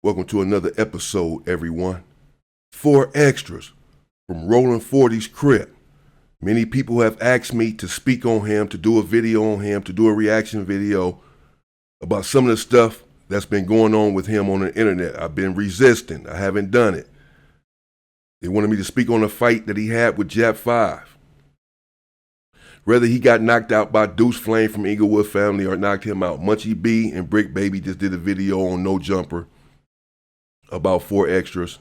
Welcome to another episode, everyone. 4 extras from Rolling 40's crib. Many people have asked me to speak on him, to do a video on him, to do a reaction video about some of the stuff that's been going on with him on the internet. I've been resisting. I haven't done it. They wanted me to speak on a fight that he had with Jap 5. Whether he got knocked out by Deuce Flame from Inglewood family or knocked him out. Munchie B and Brick Baby just did a video on No Jumper about 4 extras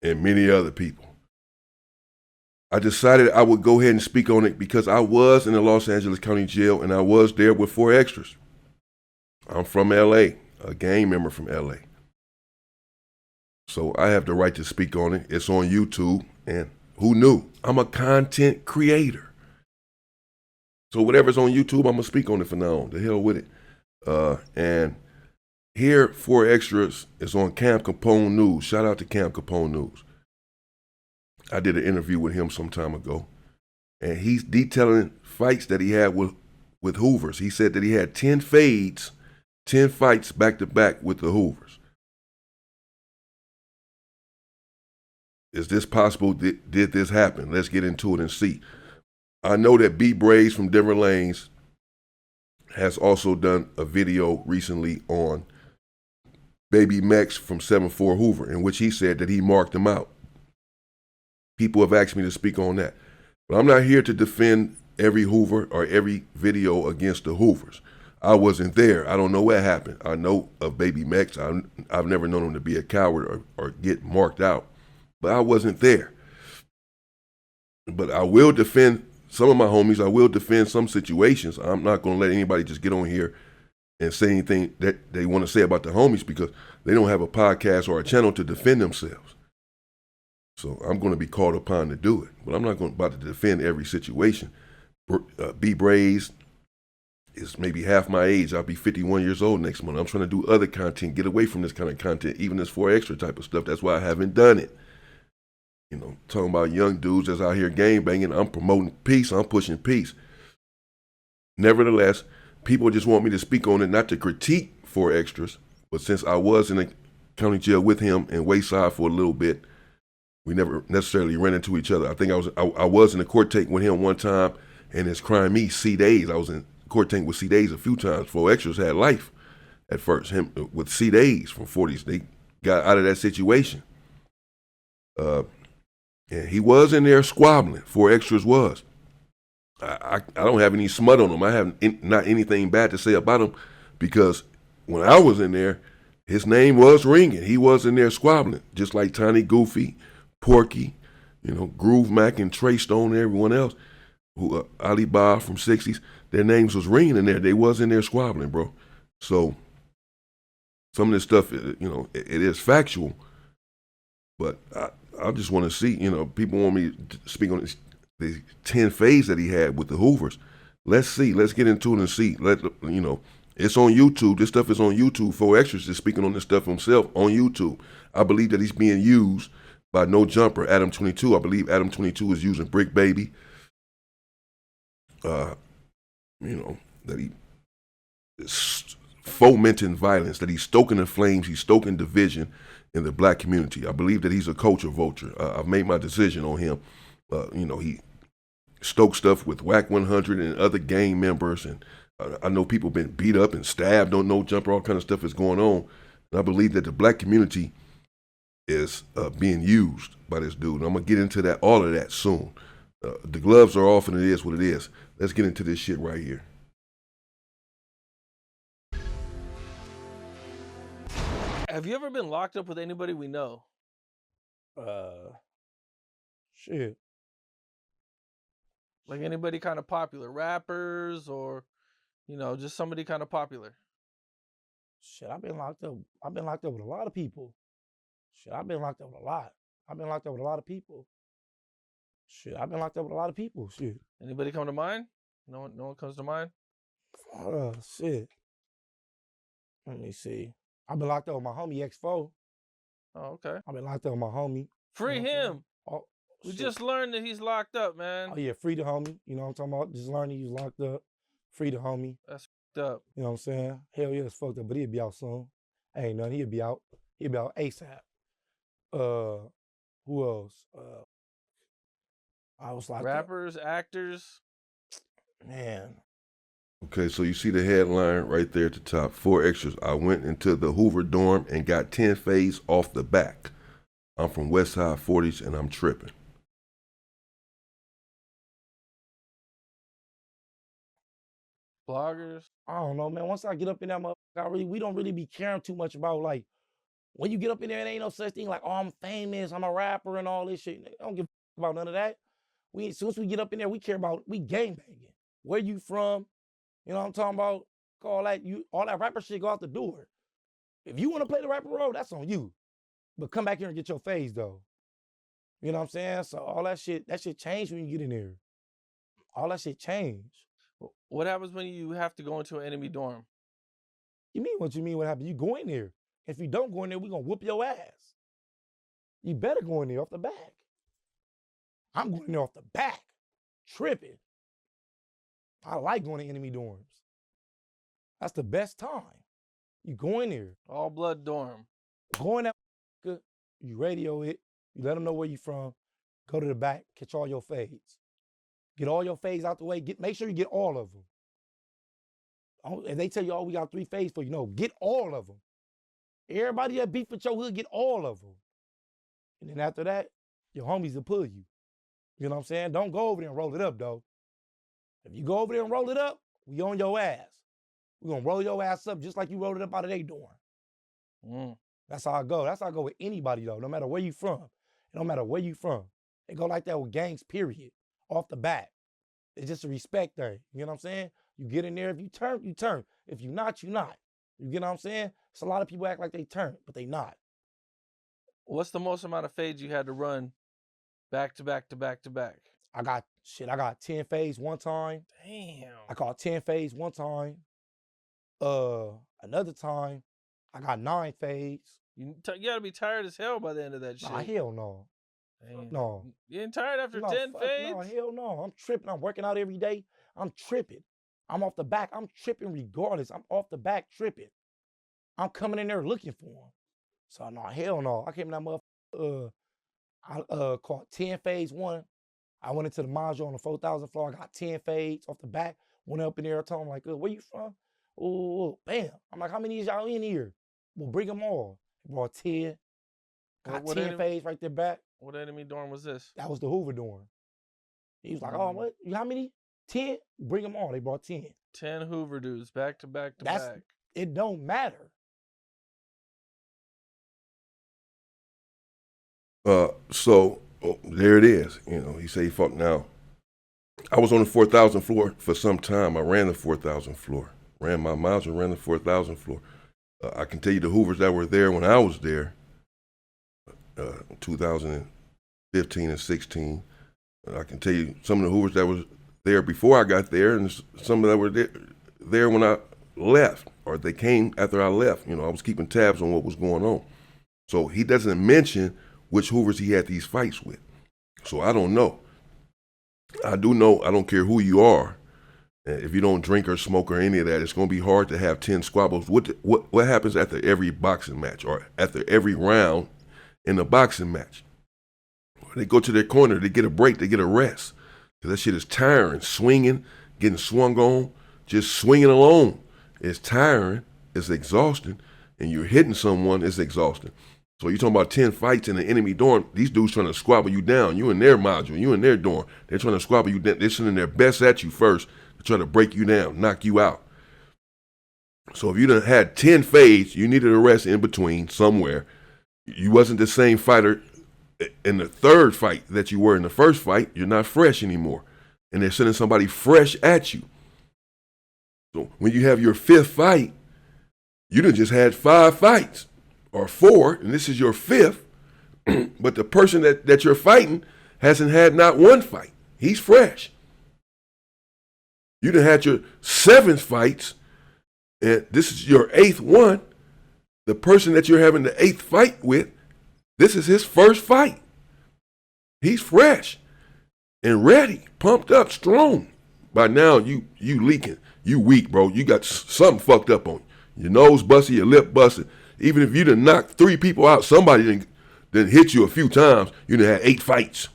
and many other people. I decided I would go ahead and speak on it because I was in the Los Angeles County Jail and I was there with 4 extras. I'm from LA, a gang member from LA. So I have the right to speak on it. It's on YouTube, and who knew? I'm a content creator. So whatever's on YouTube, I'm going to speak on it from now on. The hell with it. And here, 4 extras is on Cam Capone News. Shout out to Cam Capone News. I did an interview with him some time ago, and he's detailing fights that he had with Hoovers. He said that he had 10 fades, 10 fights back to back with the Hoovers. Is this possible? Did this happen? Let's get into it and see. I know that B Braves from Denver Lanes has also done a video recently on Baby Mex from 7-4 Hoover, in which he said that he marked him out. People have asked me to speak on that. But I'm not here to defend every Hoover or every video against the Hoovers. I wasn't there. I don't know what happened. I know of Baby Mex. I've never known him to be a coward or get marked out. But I wasn't there. But I will defend some of my homies. I will defend some situations. I'm not going to let anybody just get on here and say anything that they want to say about the homies because they don't have a podcast or a channel to defend themselves. So I'm going to be called upon to do it. But I'm not about to defend every situation. B Braves is maybe half my age. I'll be 51 years old next month. I'm trying to do other content, get away from this kind of content, even this 4 extra type of stuff. That's why I haven't done it. You know, talking about young dudes that's out here gang banging. I'm promoting peace. I'm pushing peace. Nevertheless, people just want me to speak on it, not to critique 4 extras, but since I was in the county jail with him in Wayside for a little bit, we never necessarily ran into each other. I think I was in the court tank with him one time, and his crime me, C Days. I was in court tank with C Days a few times. 4 extras had life at first. Him with C Days from 40s, they got out of that situation. And he was in there squabbling. 4 extras was. I don't have any smut on him. I have not anything bad to say about him because when I was in there, his name was ringing. He was in there squabbling, just like Tiny Goofy, Porky, Groove Mac and Trey Stone and everyone else, who Ali Ba from 60s, their names was ringing in there. They was in there squabbling, bro. So some of this stuff, it is factual, but I just want to see, people want me to speak on the 10 fades that he had with the Hoovers. Let's see. Let's get into it and see. It's on YouTube. This stuff is on YouTube. 4 extras is speaking on this stuff himself on YouTube. I believe that he's being used by No Jumper, Adam 22. I believe Adam 22 is using Brick Baby. That he is fomenting violence, that he's stoking the flames, he's stoking division in the black community. I believe that he's a culture vulture. I've made my decision on him. He stoked stuff with Whack 100 and other gang members, and I know people been beat up and stabbed on No Jumper. All kind of stuff is going on, and I believe that the black community is being used by this dude. And I'm gonna get into all of that soon. The gloves are off, and it is what it is. Let's get into this shit right here. Have you ever been locked up with anybody we know? Shit. Like anybody kind of popular, rappers or, just somebody kind of popular? Shit, I've been locked up. I've been locked up with a lot of people. Shit, I've been locked up with a lot. I've been locked up with a lot of people. Shit, I've been locked up with a lot of people. Shit. Anybody come to mind? No one comes to mind? Shit. Let me see. I've been locked up with my homie X4. Oh, okay. I've been locked up with my homie. Free him. Oh, we shit. just learned that he's locked up, man. Oh, yeah, free the homie. You know what I'm talking about? Just learning he's locked up. Free the homie. That's fucked up. You know what I'm saying? Hell yeah, it's fucked up, but he'll be out soon. Ain't nothing, he'll be out. He about ASAP. Who else? I was like, Rappers, actors. man. Okay, so you see the headline right there at the top. 4 extras. I went into the Hoover dorm and got 10 fades off the back. I'm from West Side 40s and I'm tripping. Bloggers. I don't know, man. Once I get up in that motherfucker, we don't really be caring too much about, like, when you get up in there, it ain't no such thing like, oh, I'm famous, I'm a rapper and all this shit. I don't give a about none of that. As soon as we get up in there, we care about, we gang banging. Where you from? You know what I'm talking about? All that rapper shit go out the door. If you want to play the rapper role, that's on you. But come back here and get your phase, though. You know what I'm saying? So all that shit changed when you get in there. All that shit changed. What happens when you have to go into an enemy dorm? You mean what you mean? What happened? You go in there. If you don't go in there, we gonna whoop your ass. You better go in there off the back. I'm going in there off the back, tripping. I like going to enemy dorms. That's the best time. You go in there. All blood dorm. Go in that, you radio it, you let them know where you from, go to the back, catch all your fades. Get all your fades out the way. Make sure you get all of them. If they tell you, oh, we got 3 fades for you, no, get all of them. Everybody that beef with your hood, get all of them. And then after that, your homies will pull you. You know what I'm saying? Don't go over there and roll it up, though. If you go over there and roll it up, we on your ass. We're going to roll your ass up just like you rolled it up out of their dorm. That's how I go. That's how I go with anybody, though, no matter where you from. It don't matter where you from. They go like that with gangs, period, off the bat. It's just a respect thing. You know what I'm saying? You get in there. If you turn, you turn. If you not, you not. You get what I'm saying? So a lot of people act like they turn, but they not. What's the most amount of fades you had to run back to back to back to back? I got 10 fades one time. Damn. I caught 10 fades one time. Another time, I got 9 fades. You gotta be tired as hell by the end of that shit. Nah, hell no. Damn. No. You ain't tired after 10 fades? No, hell no. I'm tripping. I'm working out every day. I'm tripping. I'm off the back. I'm tripping regardless. I'm off the back tripping. I'm coming in there looking for them. So no, hell no. I came in that motherfucker. I caught 10 fades one. I went into the module on the 4,000 floor. I got 10 fades off the back. Went up in there. I told him, like, where you from? Oh, bam. I'm like, how many is y'all in here? Well, bring them all. Brought 10. Got 10 fades right there back. What enemy dorm was this? That was the Hoover dorm. He was like, oh, what? How many? 10? Bring them all. They brought 10. 10 Hoover dudes back to back to back. It don't matter. So there it is. You know, he say, fuck now. I was on the 4,000 floor for some time. I ran the 4,000 floor. Ran my miles and ran the 4,000 floor. I can tell you the Hoovers that were there when I was there, 2015 and 16. I can tell you some of the Hoovers that was there before I got there and some that were there when I left, or they came after I left. You know, I was keeping tabs on what was going on. So he doesn't mention which Hoovers he had these fights with. So I don't know. I do know, I don't care who you are. If you don't drink or smoke or any of that, it's going to be hard to have 10 squabbles. What happens after every boxing match or after every round in a boxing match? They go to their corner, they get a break, they get a rest. Because that shit is tiring. Swinging, getting swung on, just swinging alone. It's tiring, it's exhausting, and you're hitting someone, it's exhausting. So you're talking about 10 fights in an enemy dorm. These dudes trying to squabble you down. You in their module, you in their dorm. They're trying to squabble you down. They're sending their best at you first. They're trying to break you down, knock you out. So if you done had 10 fades, you needed a rest in between somewhere. You wasn't the same fighter in the third fight that you were in the first fight. You're not fresh anymore. And they're sending somebody fresh at you. So when you have your 5th fight, you done just had 5 fights. Or 4, and this is your 5th, but the person that you're fighting hasn't had not 1 fight. He's fresh. You done had your 7 fights, and this is your 8th one. The person that you're having the 8th fight with, this is his first fight. He's fresh and ready, pumped up, strong. By now, you leaking. You weak, bro. You got something fucked up on you. Your nose busted, your lip busted. Even if you done knocked 3 people out, somebody done hit you a few times, you done had 8 fights.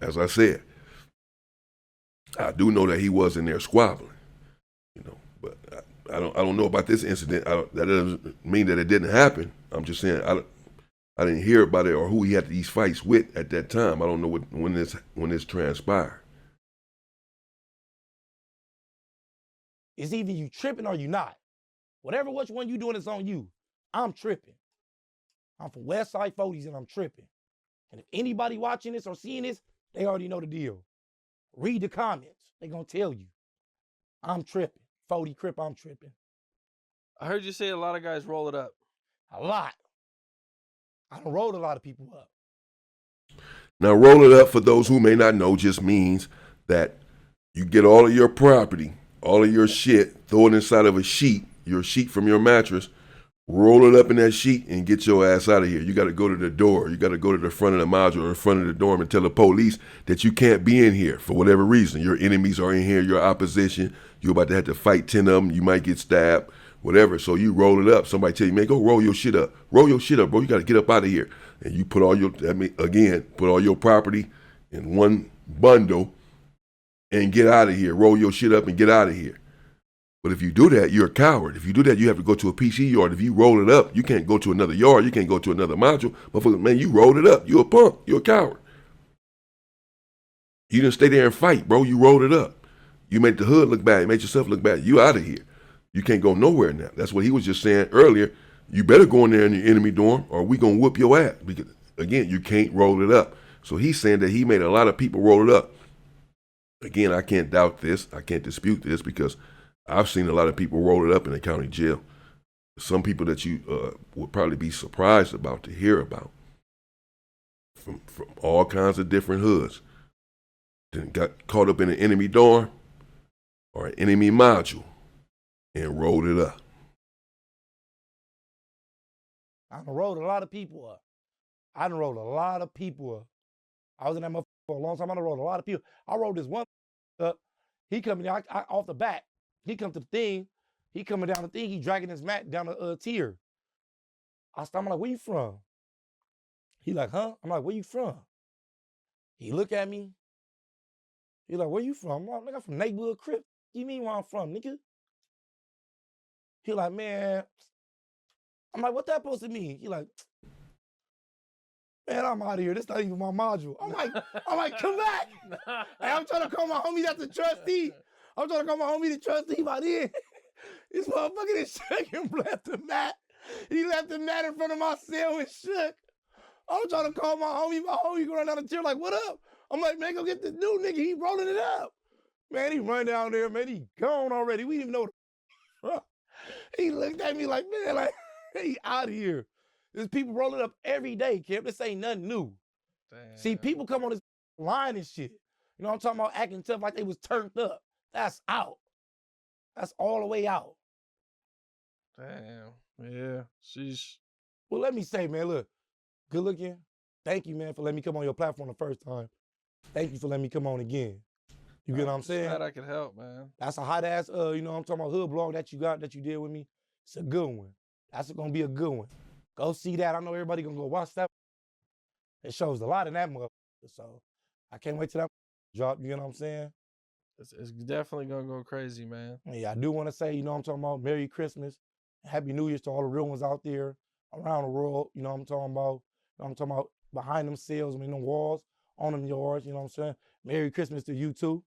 As I said, I do know that he was in there squabbling, you know, but I don't know about this incident. That doesn't mean that it didn't happen. I'm just saying I didn't hear about it or who he had these fights with at that time. I don't know when this transpired. It's either you tripping or you not. Whatever which one you doing is on you. I'm tripping. I'm from West Side 40s and I'm tripping. And if anybody watching this or seeing this, they already know the deal. Read the comments. They gonna tell you. I'm tripping. 40 Crip, I'm tripping. I heard you say a lot of guys roll it up. A lot. I done rolled a lot of people up. Now, roll it up, for those who may not know, just means that you get all of your property, all of your shit, throw it inside of a sheet, your sheet from your mattress, roll it up in that sheet and get your ass out of here. You got to go to the door. You got to go to the front of the module or the front of the dorm and tell the police that you can't be in here for whatever reason. Your enemies are in here, your opposition. You're about to have to fight 10 of them. You might get stabbed, whatever. So you roll it up. Somebody tell you, man, go roll your shit up. Roll your shit up, bro. You got to get up out of here. And you put all your, put all your property in one bundle and get out of here. Roll your shit up and get out of here. But if you do that, you're a coward. If you do that, you have to go to a PC yard. If you roll it up, you can't go to another yard. You can't go to another module. But man, you rolled it up. You're a punk. You're a coward. You didn't stay there and fight, bro. You rolled it up. You made the hood look bad. You made yourself look bad. You out of here. You can't go nowhere now. That's what he was just saying earlier. You better go in there in your enemy dorm or we going to whoop your ass. Because, again, you can't roll it up. So he's saying that he made a lot of people roll it up. Again, I can't doubt this. I can't dispute this because I've seen a lot of people roll it up in the county jail. Some people that you would probably be surprised about to hear about from all kinds of different hoods. Then got caught up in an enemy dorm or an enemy module and rolled it up. I done rolled a lot of people up. I done rolled a lot of people up. I was in that motherfucker for a long time. I done rolled a lot of people. I rolled this one up. He coming down off the back. He come to the thing. He coming down the thing. He dragging his mat down the tier. I'm like, where you from? He like, huh? I'm like, where you from? He look at me. He like, where you from? I'm like, I'm from neighborhood Crip. You mean where I'm from, nigga? He like, man. I'm like, what that supposed to mean? He like, man, I'm out of here. This not even my module. I'm like, come back. Hey, I'm trying to call my homie that's the trustee. I'm trying to call my homie the trustee by then. This motherfucker that shook and left the mat. He left the mat in front of my cell and shook. I'm trying to call my homie going down the chair like, what up? I'm like, man, go get this new nigga. He rolling it up. Man, he run down there, man. He gone already. We didn't even know. He looked at me like, man, like, he out of here. There's people rolling up every day, Kim. This ain't nothing new. Damn. See, people come on this line and shit. You know what I'm talking about? Acting tough like they was turned up. That's out. That's all the way out. Damn. Yeah. Sheesh. Well, let me say, man, look, good looking. Thank you, man, for letting me come on your platform the first time. Thank you for letting me come on again. You get what I'm saying? Glad I could help, man. That's a hot ass, you know what I'm talking about, hood blog that you did with me. It's a good one. That's gonna be a good one. Go see that. I know everybody gonna go watch that. It shows a lot in that motherfucker. So I can't wait till that drop, you know what I'm saying? It's definitely gonna go crazy, man. Yeah, I do want to say, you know what I'm talking about, Merry Christmas, Happy New Year's to all the real ones out there around the world, you know what I'm talking about. You know what I'm talking about, behind them cells, I mean, them walls, on them yards, you know what I'm saying? Merry Christmas to you too.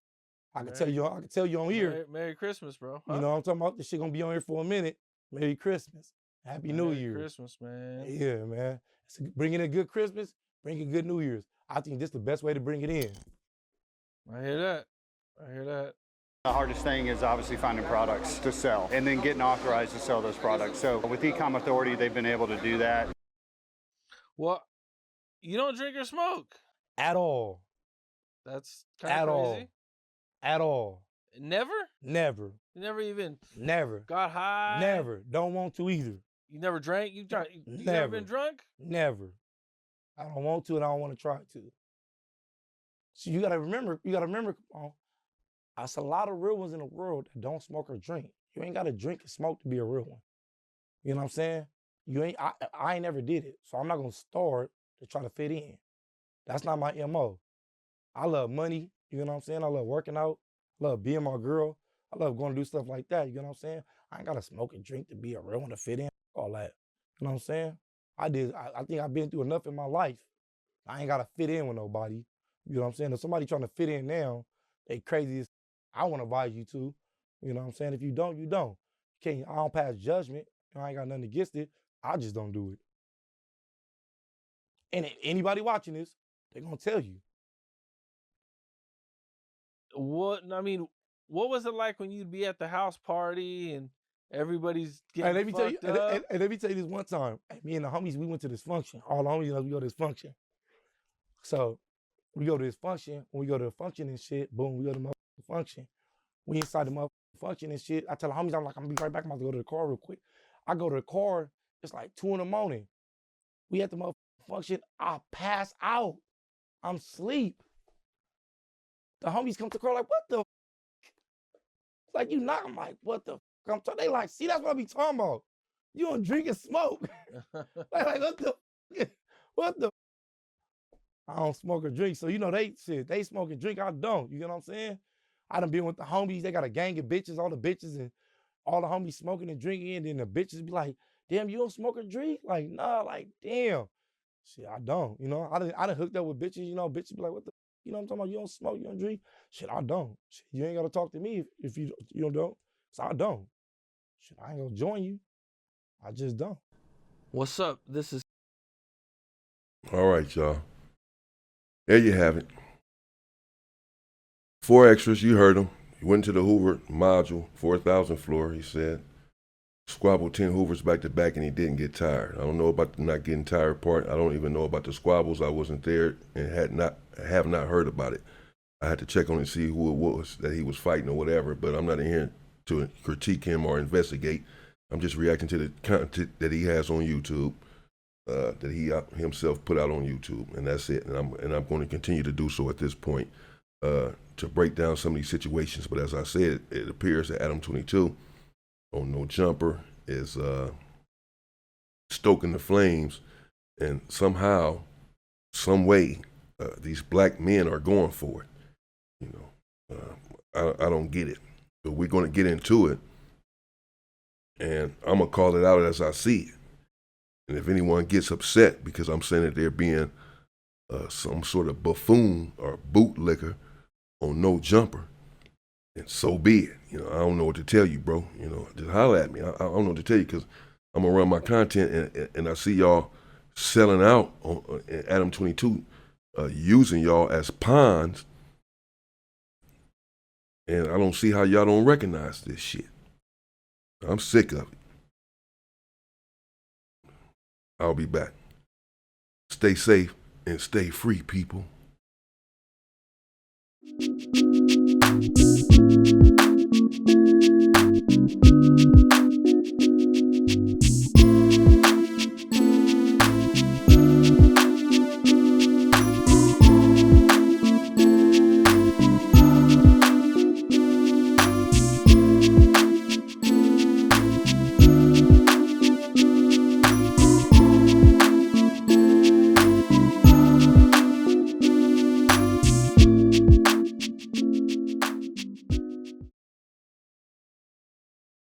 I can tell you on here. Merry Christmas, bro. Huh? You know what I'm talking about? This shit gonna be on here for a minute. Merry Christmas. Happy New Year. Merry Christmas, man. Yeah, man. Bring in a good Christmas, bring a good New Year's. I think this is the best way to bring it in. I hear that. I hear that. The hardest thing is obviously finding products to sell and then getting authorized to sell those products. So with Ecom Authority, they've been able to do that. Well, you don't drink or smoke? At all. That's kind of crazy. At all. Never? Never. You never even? Never. Got high? Never. Don't want to either. You never drank? You Never. Never been drunk? Never. I don't want to and I don't want to try to. So you gotta remember, that's a lot of real ones in the world that don't smoke or drink. You ain't gotta drink and smoke to be a real one. You know what I'm saying? I ain't never did it, so I'm not gonna start to try to fit in. That's not my MO. I love money, you know what I'm saying? I love working out, I love being my girl, I love going to do stuff like that, you know what I'm saying? I ain't gotta smoke and drink to be a real one to fit in, all that. You know what I'm saying? I think I've been through enough in my life. I ain't gotta fit in with nobody. You know what I'm saying? If somebody trying to fit in now, they crazy as I wanna advise you to. You know what I'm saying? If you don't, you don't. I don't pass judgment. I ain't got nothing against it. I just don't do it. And if anybody watching this, they're gonna tell you. What was it like when you'd be at the house party and everybody's And getting let me tell you, fucked up? and let me tell you this one time. Me and the homies, we went to this function. All the homies, we go to this function. So we go to this function. When we go to the function and shit, boom, we go to the function. We inside the motherfucking function and shit. I tell the homies, I'm gonna be right back. I'm about to go to the car real quick. I go to the car, it's like 2 a.m. We at the motherfucking function. I pass out. I'm asleep. The homies come to the car like, what the? Like, you not? I'm like, what the? They like, see, that's what I be talking about. You don't drink and smoke. like, what the? What the? I don't smoke or drink. So, they smoke and drink. I don't. You know what I'm saying? I done been with the homies. They got a gang of bitches, all the bitches and all the homies smoking and drinking. And then the bitches be like, damn, you don't smoke or drink? Like, nah, like, damn. Shit, I don't. I done hooked up with bitches, bitches be like, what the, you know what I'm talking about? You don't smoke, you don't drink? Shit, I don't. Shit, you ain't got to talk to me if you don't. So I don't. Shit, I ain't gonna join you. I just don't. What's up? This is All right, y'all. There you have it. 4 extras, you heard him. He went to the Hoover module, 4,000 floor, he said. Squabbled 10 Hoovers back to back and he didn't get tired. I don't know about the not getting tired part. I don't even know about the squabbles. I wasn't there and have not heard about it. I had to check on and see who it was that he was fighting or whatever, but I'm not in here to critique him or investigate. I'm just reacting to the content that he has on YouTube, that he himself put out on YouTube, and that's it. And I'm going to continue to do so at this point to break down some of these situations. But as I said, it appears that Adam 22 on No Jumper is stoking the flames, and somehow, some way, these black men are going for it. I don't get it, but we're going to get into it, and I'm gonna call it out as I see it. And if anyone gets upset because I'm saying that they're being some sort of buffoon or bootlicker on No Jumper, and so be it. I don't know what to tell you, bro. Just holler at me. I don't know what to tell you because I'm gonna run my content, and I see y'all selling out on Adam 22, using y'all as pawns, and I don't see how y'all don't recognize this shit. I'm sick of it. I'll be back. Stay safe and stay free, people.